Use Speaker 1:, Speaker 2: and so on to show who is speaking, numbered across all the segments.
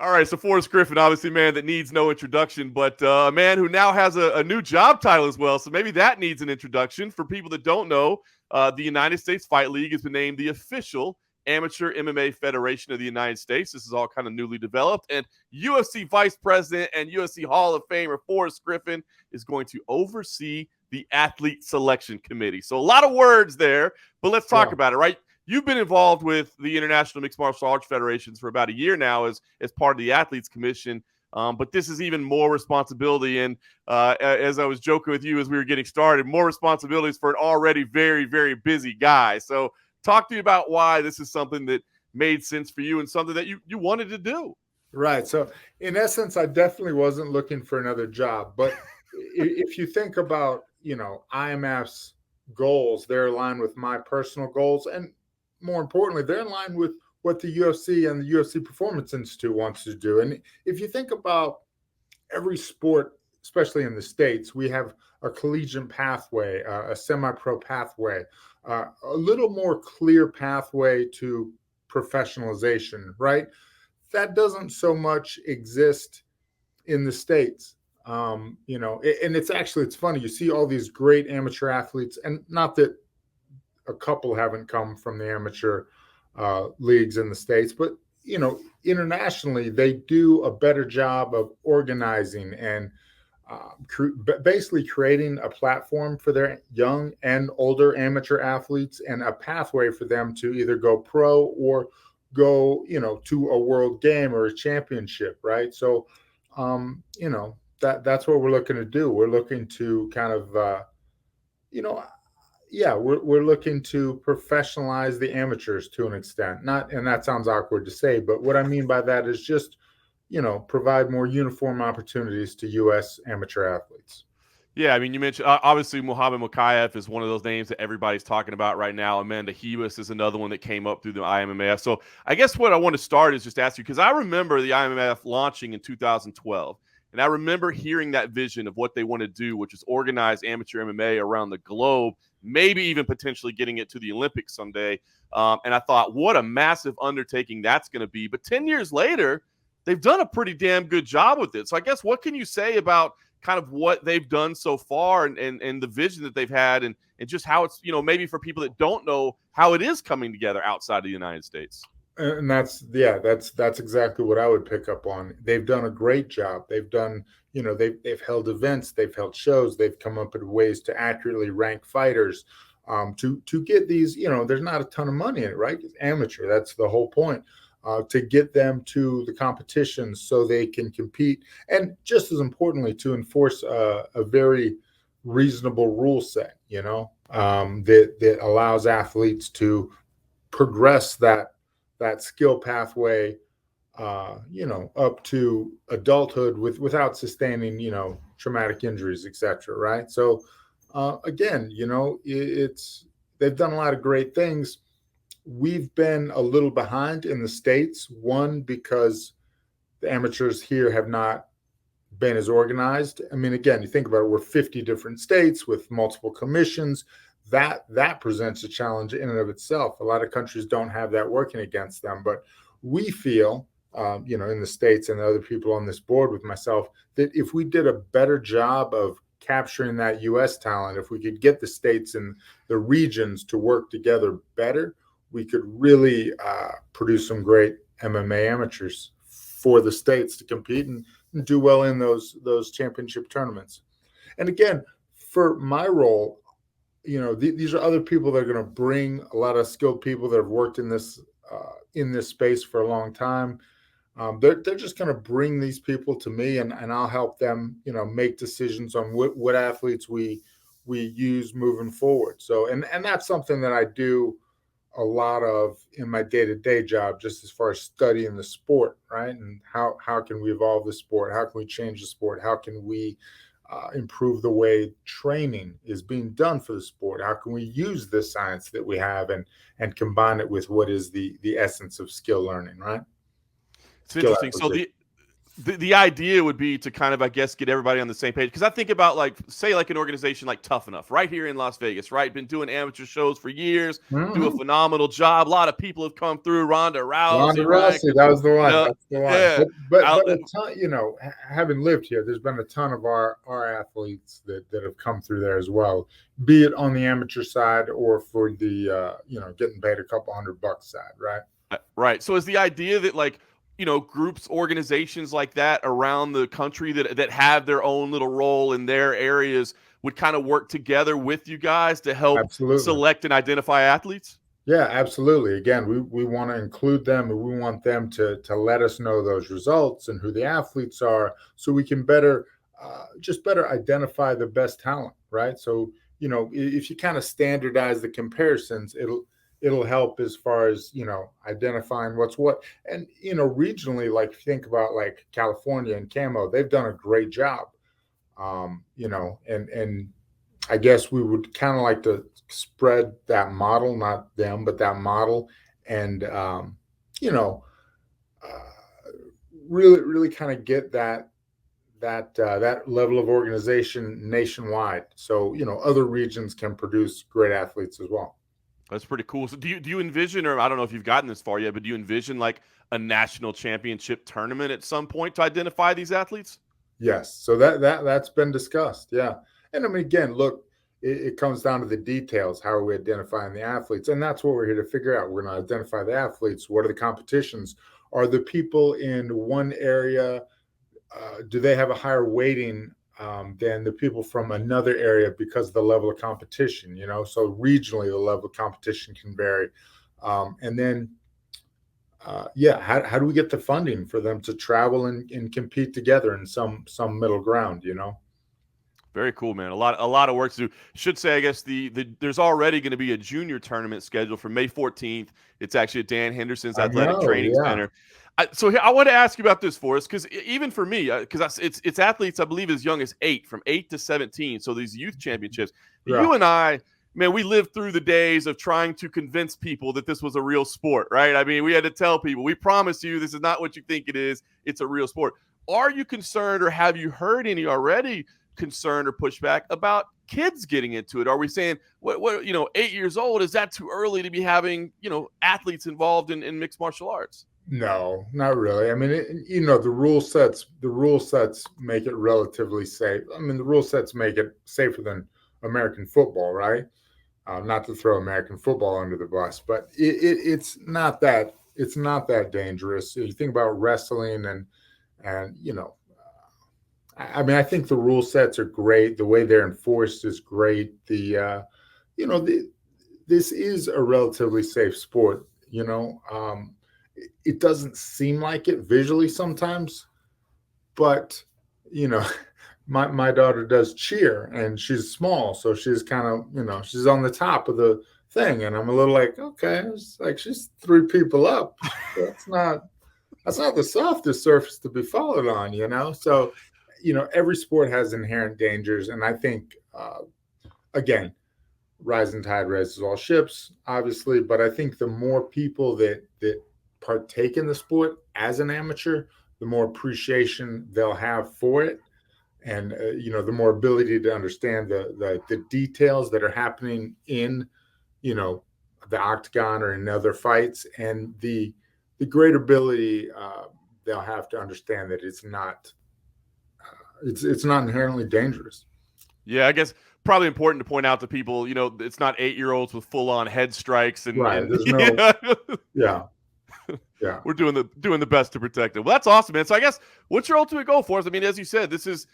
Speaker 1: All right, so Forrest Griffin, obviously, man, that needs no introduction, but a man who now has a new job title as well. So maybe that needs an introduction. For people that don't know, the United States Fight League has been named the official Amateur MMA Federation of the United States. This is all kind of newly developed. And UFC Vice President and UFC Hall of Famer Forrest Griffin is going to oversee the Athlete Selection Committee. So a lot of words there, but let's talk about it, right? You've been involved with the International Mixed Martial Arts Federations for about a year now as part of the Athletes Commission. But this is even more responsibility. And as I was joking with you as we were getting started, more responsibilities for an already very, very busy guy. So talk to me about why this is something that made sense for you and something that you wanted to do.
Speaker 2: Right. So in essence, I definitely wasn't looking for another job. But if you think about, IMMAF's goals, they're aligned with my personal goals. And more importantly, they're in line with what the UFC and the UFC Performance Institute wants to do. And if you think about every sport, especially in the States, we have a collegiate pathway, a semi-pro pathway, a little more clear pathway to professionalization, right? That doesn't so much exist in the States. And it's funny. You see all these great amateur athletes, and not that a couple haven't come from the amateur leagues in the States, but internationally they do a better job of organizing and basically creating a platform for their young and older amateur athletes and a pathway for them to either go pro or go to a world game or a championship, right? So that's what we're looking to do. We're looking to kind of we're looking to professionalize the amateurs to an extent. And that sounds awkward to say, but what I mean by that is just, provide more uniform opportunities to U.S. amateur athletes.
Speaker 1: Yeah, I mean, you mentioned obviously Muhammad Mokaev is one of those names that everybody's talking about right now. Amanda Hebus is another one that came up through the IMMAF. So I guess what I want to start is just ask you, because I remember the IMMAF launching in 2012. And I remember hearing that vision of what they want to do, which is organize amateur MMA around the globe, maybe even potentially getting it to the Olympics someday. And I thought, what a massive undertaking that's going to be. But 10 years later, they've done a pretty damn good job with it. So I guess what can you say about kind of what they've done so far and the vision that they've had and just how it's, maybe for people that don't know how it is coming together outside of the United States?
Speaker 2: And that's exactly what I would pick up on. They've done a great job. They've done, they've held events, they've held shows, they've come up with ways to accurately rank fighters, to get these, there's not a ton of money in it, right? It's amateur. That's the whole point. To get them to the competitions so they can compete. And just as importantly, to enforce a very reasonable rule set, that allows athletes to progress that skill pathway, up to adulthood without sustaining, traumatic injuries, etc. Right. So again, they've done a lot of great things. We've been a little behind in the States, one, because the amateurs here have not been as organized. I mean, again, you think about it, we're 50 different states with multiple commissions. That presents a challenge in and of itself. A lot of countries don't have that working against them, but we feel, in the States and the other people on this board with myself, that if we did a better job of capturing that U.S. talent, if we could get the states and the regions to work together better, we could really produce some great MMA amateurs for the states to compete and do well in those championship tournaments. And again, for my role, these are other people that are going to bring a lot of skilled people that have worked in this space for a long time. They're just going to bring these people to me, and I'll help them, make decisions on what athletes we use moving forward. So, and that's something that I do a lot of in my day-to-day job, just as far as studying the sport, right? And how can we evolve the sport? How can we change the sport? How can we improve the way training is being done for the sport? How can we use this science that we have and combine it with what is the essence of skill learning, right?
Speaker 1: It's interesting. So the idea would be to kind of, I guess, get everybody on the same page. Because I think about, like, say, like an organization like Tough Enough right here in Las Vegas, right? Been doing amateur shows for years, do a
Speaker 2: Mhm.
Speaker 1: phenomenal job. A lot of people have come through. Ronda
Speaker 2: Ronda
Speaker 1: Rousey, right?
Speaker 2: Rousey, that was the
Speaker 1: You
Speaker 2: one.
Speaker 1: know,
Speaker 2: That's the one.
Speaker 1: yeah.
Speaker 2: But
Speaker 1: Out,
Speaker 2: a ton, having lived here, there's been a ton of our athletes that have come through there as well, be it on the amateur side or for the getting paid a couple $100 side, right?
Speaker 1: right. So is the idea that, like, groups, organizations like that around the country that have their own little role in their areas would kind of work together with you guys to help
Speaker 2: Absolutely.
Speaker 1: select and identify athletes?
Speaker 2: Yeah, absolutely. Again, we want to include them and we want them to let us know those results and who the athletes are so we can just better identify the best talent, right? So, if you kind of standardize the comparisons, it'll help as far as, identifying what's what. And, regionally, like if you think about like California and Camo, they've done a great job. And I guess we would kind of like to spread that model, not them, but that model, and you know, uh, really, really kind of get that level of organization nationwide. So other regions can produce great athletes as well.
Speaker 1: That's pretty cool. So do you envision, or I don't know if you've gotten this far yet, but do you envision like a national championship tournament at some point to identify these athletes?
Speaker 2: Yes, so that's been discussed. Yeah, and I mean, again, look, it comes down to the details. How are we identifying the athletes? And that's what we're here to figure out. We're going to identify the athletes. What are the competitions? Are the people in one area? Do they have a higher weighting than the people from another area because of the level of competition? So regionally, the level of competition can vary. And then how do we get the funding for them to travel and compete together in some middle ground?
Speaker 1: Very cool, man. A lot of work to do. Should say, I guess there's already going to be a junior tournament scheduled for May 14th. It's actually at Dan Henderson's
Speaker 2: I
Speaker 1: Athletic
Speaker 2: know,
Speaker 1: Training
Speaker 2: yeah.
Speaker 1: Center. So I want to ask you about this, Forrest, because even for me, because it's athletes I believe as young as 8, from 8 to 17. So these youth championships.
Speaker 2: Yeah.
Speaker 1: You and I, man, we lived through the days of trying to convince people that this was a real sport, right? I mean, we had to tell people, we promise you, this is not what you think it is. It's a real sport. Are you concerned, or have you heard any already concern or pushback about kids getting into it? Are we saying, what 8 years old, is that too early to be having athletes involved in mixed martial arts?
Speaker 2: No, not really. I mean, the rule sets make it relatively safe. I mean, the rule sets make it safer than American football, right? Not to throw American football under the bus, but it's not that dangerous. You think about wrestling and I mean, I think the rule sets are great. The way they're enforced is great. This is a relatively safe sport. It doesn't seem like it visually sometimes, but you know, my daughter does cheer and she's small, so she's kind of she's on the top of the thing, and I'm a little like, okay, it's like she's 3 people up. That's not the softest surface to be followed on. So every sport has inherent dangers, and I think again, rising tide raises all ships, obviously, but I think the more people that partake in the sport as an amateur, the more appreciation they'll have for it, and the more ability to understand the details that are happening in you know the octagon or in other fights, and the great ability they'll have to understand that it's not inherently dangerous.
Speaker 1: Yeah, I guess probably important to point out to people, it's not 8-year-olds with full on head strikes
Speaker 2: Right.
Speaker 1: and
Speaker 2: There's no. Yeah. Yeah.
Speaker 1: we're doing the best to protect them. Well, that's awesome, man. So I guess, what's your ultimate goal for us? I mean, as you said, this is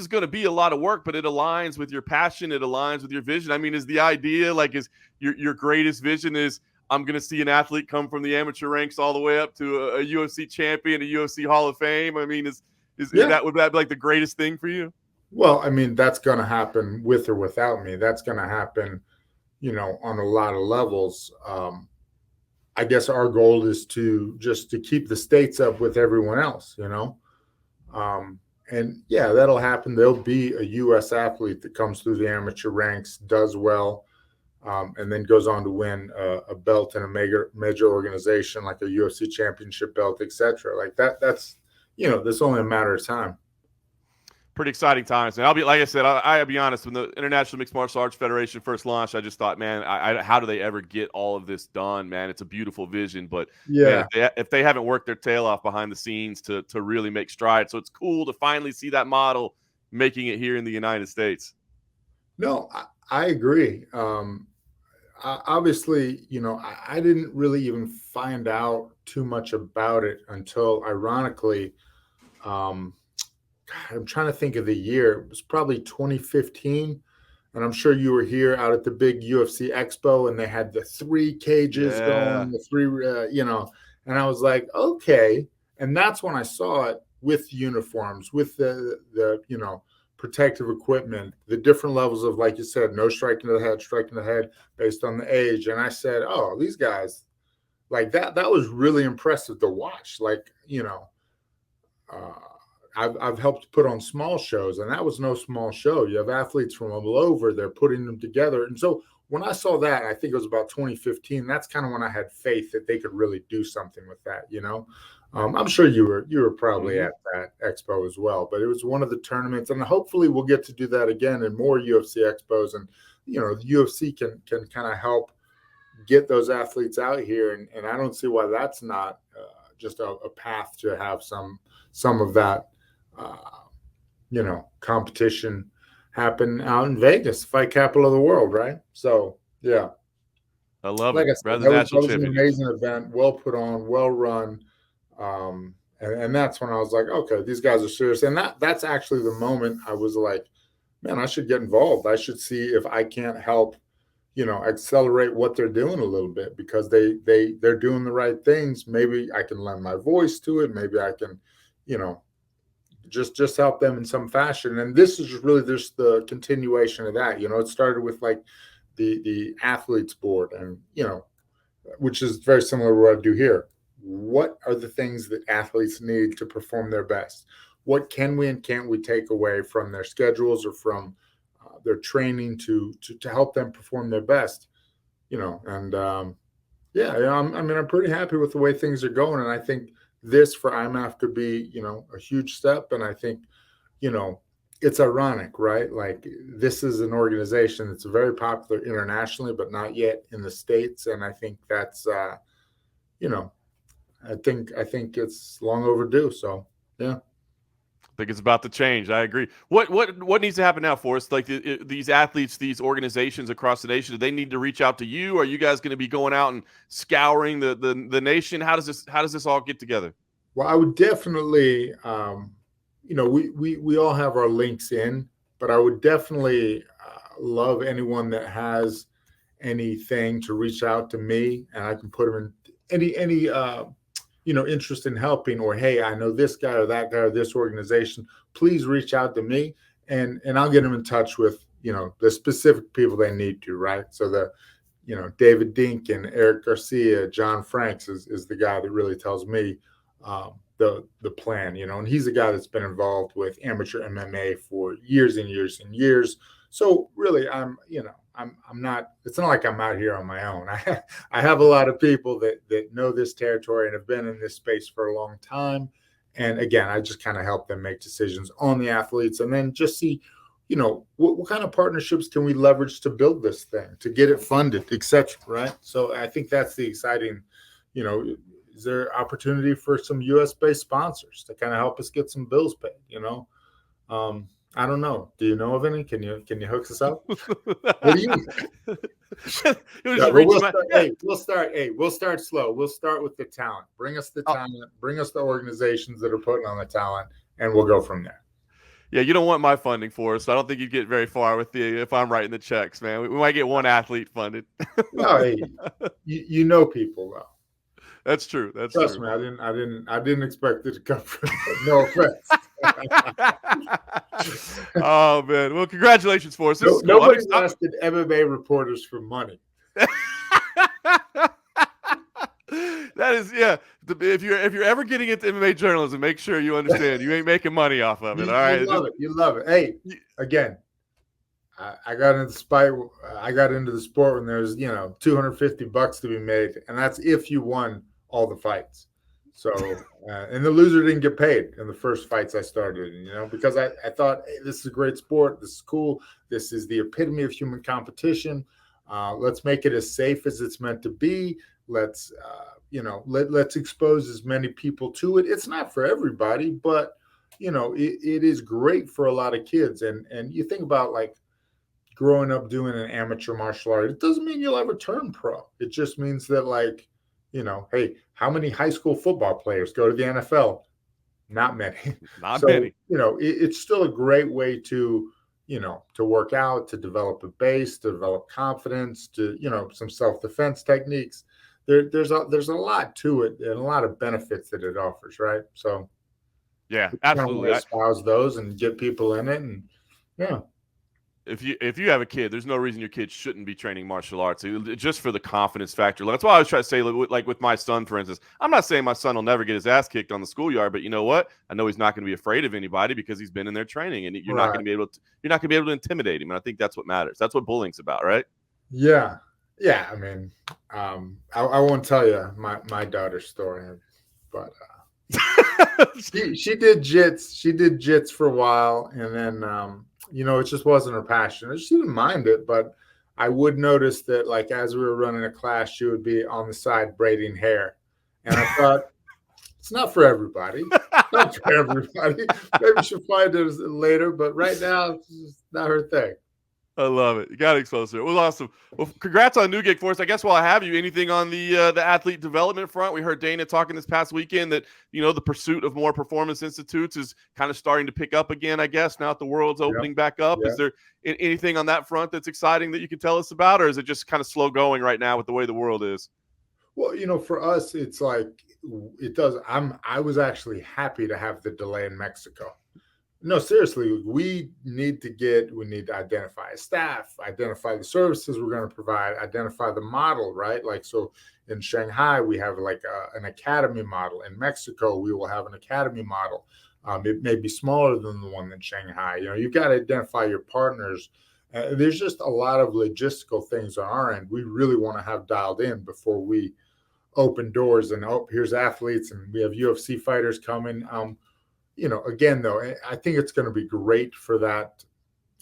Speaker 1: going to be a lot of work, but it aligns with your passion. It aligns with your vision. I mean, is the idea, like, is your greatest vision is, I'm going to see an athlete come from the amateur ranks all the way up to a UFC champion, a UFC Hall of Fame? I mean, is
Speaker 2: Yeah.
Speaker 1: that, would that be like the greatest thing for you?
Speaker 2: Well, I mean, that's going to happen with or without me. That's going to happen, on a lot of levels. I guess our goal is to keep the states up with everyone else. And yeah, that'll happen. There'll be a U.S. athlete that comes through the amateur ranks, does well, and then goes on to win a belt in a major organization like a UFC championship belt, etc. Like that. This is only a matter of time.
Speaker 1: Pretty exciting times. And I'll be, like I said, I'll be honest. When the International Mixed Martial Arts Federation first launched, I just thought, man, how do they ever get all of this done, man? It's a beautiful vision, but man,
Speaker 2: Yeah.
Speaker 1: if they haven't worked their tail off behind the scenes to really make strides, so it's cool to finally see that model making it here in the United States.
Speaker 2: No, I agree. Obviously, I didn't really even find out too much about it until, ironically, um, I'm trying to think of the year. It was probably 2015. And I'm sure you were here out at the big UFC Expo, and they had the 3 cages
Speaker 1: Yeah.
Speaker 2: going, the 3, and I was like, okay. And that's when I saw it with uniforms, with the protective equipment, the different levels of, like you said, no striking to the head, striking the head based on the age. And I said, oh, these guys, like that was really impressive to watch. Like, uh, I've helped put on small shows, and that was no small show. You have athletes from all over, they're putting them together. And so when I saw that, I think it was about 2015, that's kind of when I had faith that they could really do something with that. I'm sure you were probably
Speaker 1: Mm-hmm.
Speaker 2: at that expo as well, but it was one of the tournaments, and hopefully we'll get to do that again in more UFC expos. And the UFC can kind of help get those athletes out here, and I don't see why that's not just a path to have some of that uh, competition happen out in Vegas, fight capital of the world, right? So yeah,
Speaker 1: I love
Speaker 2: like
Speaker 1: it.
Speaker 2: I said,
Speaker 1: Rather
Speaker 2: that
Speaker 1: than
Speaker 2: was
Speaker 1: national
Speaker 2: an
Speaker 1: championships.
Speaker 2: amazing event, well put on, well run, and that's when I was like, okay, these guys are serious, and that's actually the moment I was like, man, I should get involved. I should see if I can't help, accelerate what they're doing a little bit, because they're doing the right things. Maybe I can lend my voice to it. Maybe I can, you know, just help them in some fashion. And this is really just the continuation of that. It started with like the athletes board, and which is very similar to what I do here. What are the things that athletes need to perform their best? What can we and can't we take away from their schedules or from their training to help them perform their best? And yeah, I'm pretty happy with the way things are going, and I think this for IMMAF could be, a huge step. And I think, you know, it's ironic, right? Like, this is an organization that's very popular internationally, but not yet in the States. And I think that's, you know, I think it's long overdue. So yeah.
Speaker 1: I think it's about to change. I agree. What needs to happen now for us? Like these athletes, these organizations across the nation, do they need to reach out to you? Are you guys going to be going out and scouring the nation? How does this all get together?
Speaker 2: Well, I would definitely, we all have our links in, but I would definitely love anyone that has anything to reach out to me, and I can put them in any interest in helping, or hey, I know this guy or that guy or this organization. Please reach out to me, and I'll get them in touch with the specific people they need to. Right, so David Dink and Eric Garcia, John Franks is the guy that really tells me the plan, and he's a guy that's been involved with amateur MMA for years and years and years. So really, I'm not. It's not like I'm out here on my own. I have a lot of people that know this territory and have been in this space for a long time. And again, I just kind of help them make decisions on the athletes, and then just see, what kind of partnerships can we leverage to build this thing, to get it funded, etc. Right. So I think that's the exciting, you know, is there opportunity for some US based sponsors to kind of help us get some bills paid? I don't know. Do you know of any? Can you hook us up? What do you
Speaker 1: You'll
Speaker 2: Yeah,
Speaker 1: just
Speaker 2: but
Speaker 1: reach
Speaker 2: we'll
Speaker 1: my
Speaker 2: start.
Speaker 1: yeah.
Speaker 2: We'll start slow. We'll start with the talent. Bring us the
Speaker 1: Oh,
Speaker 2: talent. Bring us the organizations that are putting on the talent, and we'll go from there.
Speaker 1: yeah, you don't want my funding for us. So I don't think you'd get very far with the if I'm writing the checks, man. We might get one athlete funded.
Speaker 2: No, hey, you know people though.
Speaker 1: That's true. That's
Speaker 2: Trust
Speaker 1: true.
Speaker 2: me, I didn't expect it to come from. No offense.
Speaker 1: Oh man. Well, congratulations for us. This
Speaker 2: No,
Speaker 1: is cool. I'm
Speaker 2: nobody's
Speaker 1: excited.
Speaker 2: asking MMA reporters for money.
Speaker 1: That is, yeah. If you're ever getting into MMA journalism, make sure you understand you ain't making money off of it.
Speaker 2: You
Speaker 1: All
Speaker 2: you
Speaker 1: right.
Speaker 2: love it. You love it. Hey, again, I got into the sport. I got into the sport when there's $250 to be made, and that's if you won all the fights. So, and the loser didn't get paid in the first fights I started, because I thought, hey, this is a great sport. This is cool. This is the epitome of human competition. Let's make it as safe as it's meant to be. Let's, let's expose as many people to it. It's not for everybody, but, it is great for a lot of kids. And you think about like growing up doing an amateur martial art, it doesn't mean you'll ever turn pro. It just means that, like, hey, how many high school football players go to the NFL? Not many.
Speaker 1: Not
Speaker 2: So,
Speaker 1: many.
Speaker 2: it's still a great way to, to work out, to develop a base, to develop confidence, to, some self-defense techniques. There's a lot to it and a lot of benefits that it offers, right? So
Speaker 1: Yeah,
Speaker 2: we kind of want
Speaker 1: absolutely.
Speaker 2: to espouse those and get people in it. And yeah.
Speaker 1: If you have a kid, there's no reason your kid shouldn't be training martial arts, just for the confidence factor. That's why I was trying to say, like with my son, for instance, I'm not saying my son will never get his ass kicked on the schoolyard, but you know what? I know he's not going to be afraid of anybody because he's been in their training, and you're not going to be able to intimidate him. And I think that's what matters. That's what bullying's about, right?
Speaker 2: Yeah. Yeah. I mean, I won't tell you my daughter's story, but she did jits. She did jits for a while, and then it just wasn't her passion. She didn't mind it, but I would notice that, like, as we were running a class, she would be on the side braiding hair, and I thought, it's not for everybody. It's not for everybody. Maybe she'll find it later, but right now, it's just not her thing.
Speaker 1: I love it. You got to expose her. It was awesome. Well, congrats on New Gig, Forrest. I guess while I have you, anything on the athlete development front? We heard Dana talking this past weekend that, the pursuit of more performance institutes is kind of starting to pick up again, I guess, now that the world's opening back up.
Speaker 2: Yeah.
Speaker 1: Is there anything on that front that's exciting that you can tell us about, or is it just kind of slow going right now with the way the world is?
Speaker 2: Well, for us, it's like it does. I was actually happy to have the delay in Mexico. No, seriously, we need to identify a staff, identify the services we're going to provide, identify the model, right? Like, so in Shanghai, we have like an academy model. In Mexico, we will have an academy model. It may be smaller than the one in Shanghai. You've got to identify your partners. There's just a lot of logistical things on our end we really want to have dialed in before we open doors and, here's athletes and we have UFC fighters coming. Again, though, I think it's going to be great for that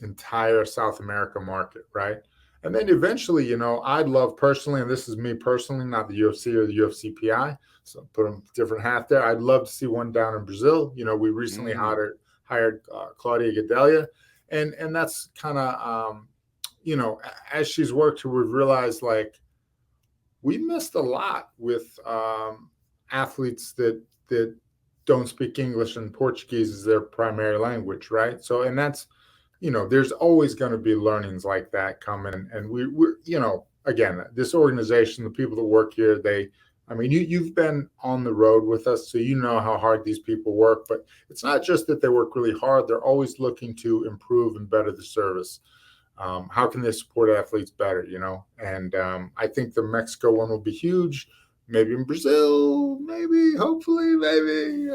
Speaker 2: entire South America market, right? And then eventually, I'd love personally, and this is me personally, not the UFC or the UFC PI, so put a different hat there. I'd love to see one down in Brazil. We recently hired Claudia Gadelha, and that's kind of, as she's worked here, we've realized, like, we missed a lot with athletes that don't speak English and Portuguese is their primary language, right? So, and that's, there's always going to be learnings like that coming. And we're, again, this organization, the people that work here, you've been on the road with us, so you know how hard these people work. But it's not just that they work really hard; they're always looking to improve and better the service. How can they support athletes better? And I think the Mexico one will be huge. Maybe in Brazil, maybe, hopefully, maybe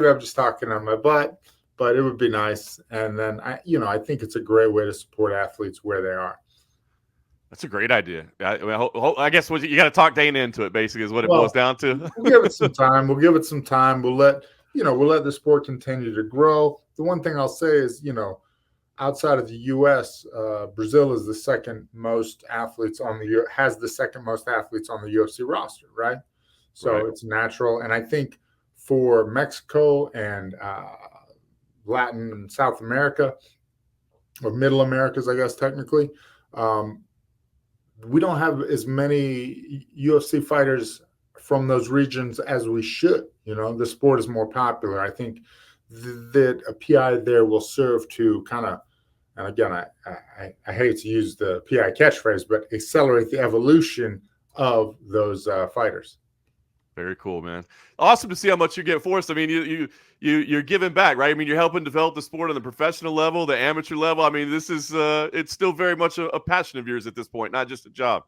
Speaker 2: I'm just talking on my butt, but it would be nice. And then I think it's a great way to support athletes where they are.
Speaker 1: That's a great idea. I guess you got to talk Dana into it, basically, is what it boils down to.
Speaker 2: We'll give it some time. We'll let the sport continue to grow. The one thing I'll say is, outside of the U.S., Brazil is the second most athletes has the second most athletes on the UFC roster, right? So It's natural. And I think for Mexico and Latin and South America, or Middle Americas, I guess technically, we don't have as many UFC fighters from those regions as we should. The sport is more popular. I think that a PI there will serve to kind of, and again, I hate to use the PI catchphrase, but accelerate the evolution of those fighters.
Speaker 1: Very cool, man. Awesome to see how much you get, Forrest. I mean, you're giving back, right? I mean, you're helping develop the sport on the professional level, the amateur level. I mean, this is it's still very much a passion of yours at this point, not just a job.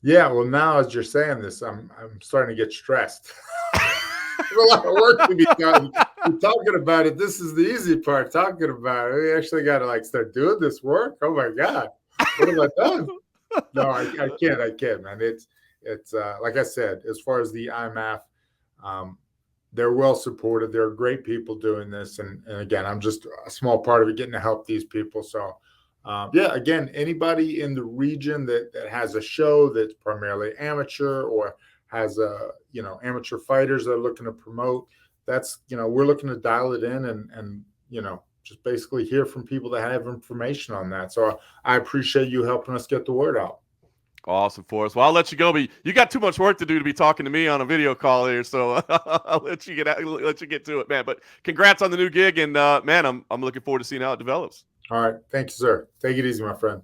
Speaker 2: Yeah. Well, now as you're saying this, I'm starting to get stressed. There's a lot of work to be done. We're talking about it. This is the easy part. Talking about it. We actually got to start doing this work. Oh my God, what have I done? No, I can't, man. It's like I said, as far as the IMMAF, They're well supported. There are great people doing this, and again, I'm just a small part of it, getting to help these people. So, yeah, again, anybody in the region that has a show that's primarily amateur or has amateur fighters that are looking to promote, that's we're looking to dial it in and just basically hear from people that have information on that. So I appreciate you helping us get the word out.
Speaker 1: Awesome, Forrest. Well, I'll let you go. But you got too much work to do to be talking to me on a video call here, so I'll let you get to it, man. But congrats on the new gig, and man, I'm looking forward to seeing how it develops.
Speaker 2: All right. Thank you, sir. Take it easy, my friend.